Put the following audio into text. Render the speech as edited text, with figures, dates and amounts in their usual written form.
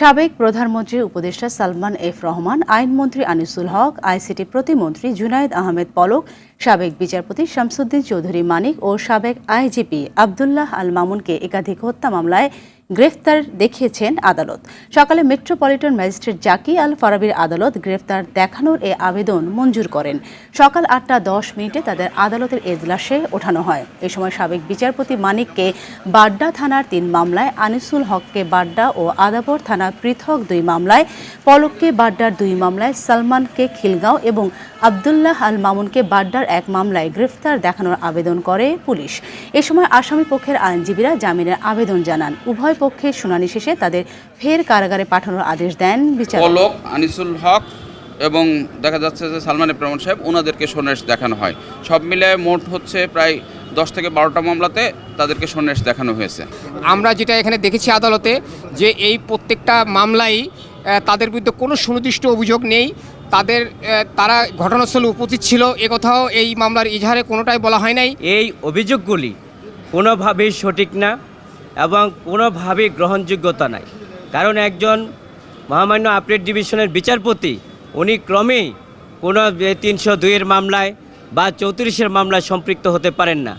সাবেক প্রধানমন্ত্রীর উপদেষ্টা সালমান এফ রহমান, আইনমন্ত্রী আনিসুল হক, আইসিটি প্রতিমন্ত্রী জুনায়েদ আহমেদ পলক, সাবেক বিচারপতি শামসুদ্দিন চৌধুরী মানিক ও সাবেক আইজিপি আবদুল্লাহ আল মামুনকে একাধিক হত্যা মামলায় গ্রেফতার দেখিয়েছেন আদালত। সকালে মেট্রোপলিটন ম্যাজিস্ট্রেট জাকি আল ফারাবির আদালত গ্রেফতার দেখানোর এ আবেদন মঞ্জুর করেন। সকাল 8:10 তাদের আদালতের এজলাসে ওঠানো হয়। এ সময় সাবেক বিচারপতি মানিককে বাড্ডা থানার 3 মামলায়, আনিসুল হককে বাড্ডা ও আদাবর থানার পৃথক 2 মামলায়, পলককে বাড্ডার 2 মামলায়, সালমানকে খিলগাঁও এবং আবদুল্লাহ আল মামুনকে বাড্ডার 1 মামলায় গ্রেফতার দেখানোর আবেদন করে পুলিশ। এ সময় আসামি পক্ষের আইনজীবীরা জামিনের আবেদন জানান। উভয় পক্ষের শুনানি শেষে তাদের ফের কারাগারে পাঠানোর আদেশ দেন বিচারক। পলক, আনিসুল হক এবং দেখা যাচ্ছে যে সালমান এফ রহমান সাহেব ওনাদেরকে সন্ন্যাস দেখানো হয়। সব মিলে মোট হচ্ছে প্রায় 10 থেকে 12টা মামলাতে তাদেরকে সন্ন্যাস দেখানো হয়েছে। আমরা যেটা এখানে দেখেছি আদালতে, যে এই প্রত্যেকটা মামলাই তাদের বিরুদ্ধে কোনো সুনির্দিষ্ট অভিযোগ নেই। তারা ঘটনাস্থলে উপস্থিত ছিল, একথাও এই মামলার ইজহারে কোনোটাই বলা হয় নাই। এই অভিযোগগুলি কোনোভাবেই সঠিক না এবং কোনোভাবেই গ্রহণযোগ্যতা নাই। কারণ একজন মহামান্য আপিল ডিভিশনের বিচারপতি উনি ক্রমেই কোনো 302-এর মামলায় বা 34-এর মামলায় সম্পৃক্ত হতে পারেন না।